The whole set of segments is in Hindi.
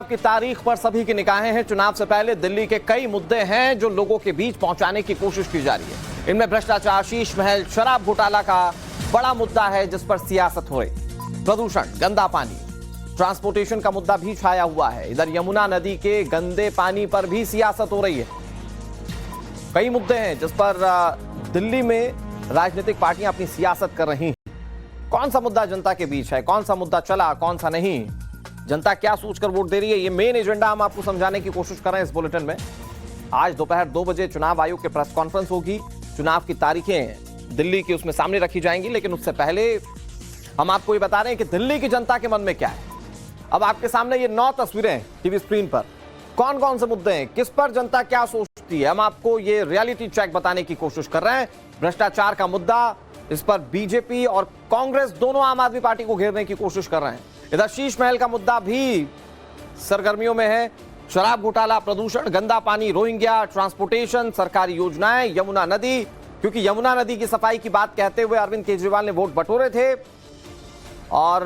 की तारीख पर सभी की निगाहें हैं। चुनाव से पहले दिल्ली के कई मुद्दे हैं जो लोगों के बीच पहुंचाने की कोशिश की जा रही है। इनमें भ्रष्टाचार, शीश महल, शराब घोटाला का बड़ा मुद्दा है जिस पर सियासत हो रही। प्रदूषण, गंदा पानी, ट्रांसपोर्टेशन का मुद्दा भी छाया हुआ है। इधर यमुना नदी के गंदे पानी पर भी सियासत हो रही है। कई मुद्दे हैं जिस पर दिल्ली में राजनीतिक पार्टियां अपनी सियासत कर रही हैं। कौन सा मुद्दा जनता के बीच है, कौन सा मुद्दा चला, कौन सा नहीं, जनता क्या सोचकर वोट दे रही है, ये मेन एजेंडा हम आपको समझाने की कोशिश कर रहे हैं इस बुलेटिन में। आज दोपहर 2 बजे चुनाव आयोग की प्रेस कॉन्फ्रेंस होगी। चुनाव की तारीखें दिल्ली की उसमें सामने रखी जाएंगी, लेकिन उससे पहले हम आपको ये बता रहे हैं कि दिल्ली की जनता के मन में क्या है। अब आपके सामने ये 9 तस्वीरें टीवी स्क्रीन पर, कौन कौन से मुद्दे हैं, किस पर जनता क्या सोचती है, हम आपको ये रियलिटी चेक बताने की कोशिश कर रहे हैं। भ्रष्टाचार का मुद्दा, इस पर बीजेपी और कांग्रेस दोनों आम आदमी पार्टी को घेरने की कोशिश कर रहे हैं। इधर शीश महल का मुद्दा भी सरगर्मियों में है। शराब घोटाला, प्रदूषण, गंदा पानी, रोहिंग्या, ट्रांसपोर्टेशन, सरकारी योजनाएं, यमुना नदी, क्योंकि यमुना नदी की सफाई की बात कहते हुए अरविंद केजरीवाल ने वोट बटोरे थे। और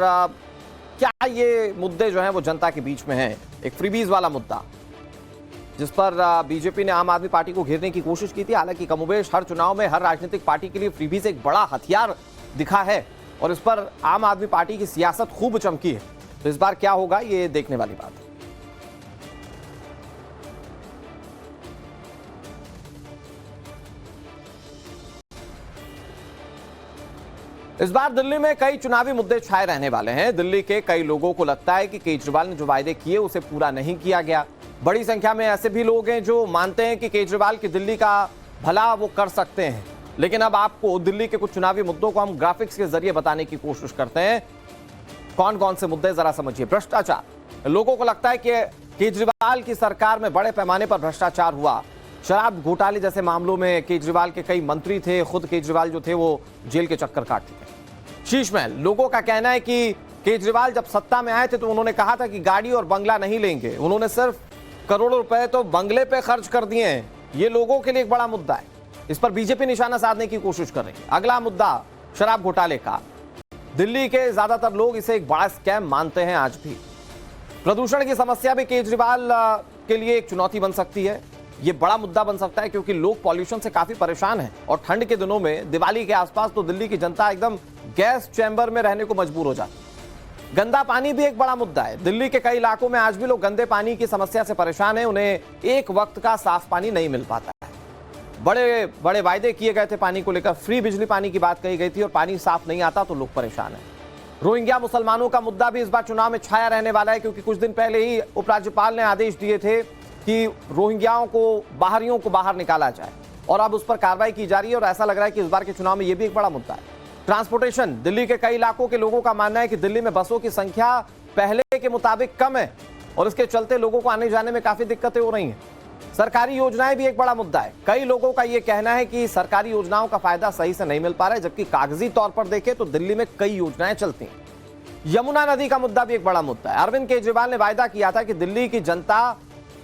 क्या ये मुद्दे जो हैं वो जनता के बीच में हैं। एक फ्रीबीज वाला मुद्दा जिस पर बीजेपी ने आम आदमी पार्टी को घेरने की कोशिश की थी। हालांकि कमोबेश हर चुनाव में हर राजनीतिक पार्टी के लिए फ्रीबीज एक बड़ा हथियार दिखा है और इस पर आम आदमी पार्टी की सियासत खूब चमकी है। तो इस बार क्या होगा ये देखने वाली बात है। इस बार दिल्ली में कई चुनावी मुद्दे छाए रहने वाले हैं। दिल्ली के कई लोगों को लगता है कि केजरीवाल ने जो वायदे किए उसे पूरा नहीं किया गया। बड़ी संख्या में ऐसे भी लोग हैं जो मानते हैं कि केजरीवाल की दिल्ली का भला वो कर सकते हैं। लेकिन अब आपको दिल्ली के कुछ चुनावी मुद्दों को हम ग्राफिक्स के जरिए बताने की कोशिश करते हैं। कौन कौन से मुद्दे जरा समझिए। भ्रष्टाचार, लोगों को लगता है कि केजरीवाल की सरकार में बड़े पैमाने पर भ्रष्टाचार हुआ। शराब घोटाले जैसे मामलों में केजरीवाल के कई मंत्री थे, खुद केजरीवाल जो थे वो जेल के चक्कर काट चुके। शीश महल, लोगों का कहना है कि केजरीवाल जब सत्ता में आए थे तो उन्होंने कहा था कि गाड़ी और बंगला नहीं लेंगे। उन्होंने सिर्फ करोड़ों रुपए तो बंगले पे खर्च कर दिए हैं। ये लोगों के लिए एक बड़ा मुद्दा है। इस पर बीजेपी निशाना साधने की कोशिश कर रही है। अगला मुद्दा शराब घोटाले का। दिल्ली के ज्यादातर लोग इसे एक बड़ा स्कैम मानते हैं आज भी। प्रदूषण की समस्या भी केजरीवाल के लिए एक चुनौती बन सकती है। ये बड़ा मुद्दा बन सकता है क्योंकि लोग पॉल्यूशन से काफी परेशान हैं और ठंड के दिनों में, दिवाली के आसपास तो दिल्ली की जनता एकदम गैस चैम्बर में रहने को मजबूर हो जाती है। गंदा पानी भी एक बड़ा मुद्दा है। दिल्ली के कई इलाकों में आज भी लोग गंदे पानी की समस्या से परेशान हैं। उन्हें एक वक्त का साफ पानी नहीं मिल पाता है। बड़े बड़े वायदे किए गए थे पानी को लेकर, फ्री बिजली पानी की बात कही गई थी और पानी साफ नहीं आता तो लोग परेशान हैं। रोहिंग्या मुसलमानों का मुद्दा भी इस बार चुनाव में छाया रहने वाला है क्योंकि कुछ दिन पहले ही उपराज्यपाल ने आदेश दिए थे कि रोहिंग्याओं को, बाहरियों को बाहर निकाला जाए और अब उस पर कार्रवाई की जा रही है और ऐसा लग रहा है कि इस बार के चुनाव में यह भी एक बड़ा मुद्दा है। ट्रांसपोर्टेशन, दिल्ली के कई इलाकों के लोगों का मानना है कि दिल्ली में बसों की संख्या पहले के मुताबिक कम है और इसके चलते लोगों को आने जाने में काफी दिक्कतें हो रही हैं। सरकारी योजनाएं भी एक बड़ा मुद्दा है। कई लोगों का यह कहना है कि सरकारी योजनाओं का फायदा सही से नहीं मिल पा रहा है, जबकि कागजी तौर पर देखें तो दिल्ली में कई योजनाएं चलती हैं। यमुना नदी का मुद्दा भी एक बड़ा मुद्दा है। अरविंद केजरीवाल ने वायदा किया था कि दिल्ली की जनता,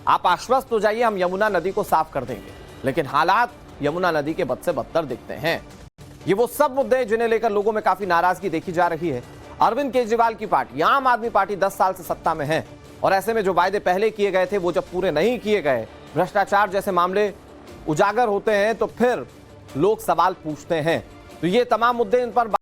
आप आश्वस्त हो जाइए, हम यमुना नदी को साफ कर देंगे, लेकिन हालात यमुना नदी के बद से बदतर दिखते हैं। ये वो सब मुद्दे हैं जिन्हें लेकर लोगों में काफी नाराजगी देखी जा रही है। अरविंद केजरीवाल की पार्टी, आम आदमी पार्टी 10 साल से सत्ता में है और ऐसे में जो वायदे पहले किए गए थे वो जब पूरे नहीं किए गए, भ्रष्टाचार जैसे मामले उजागर होते हैं तो फिर लोग सवाल पूछते हैं। तो ये तमाम मुद्दे, इन पर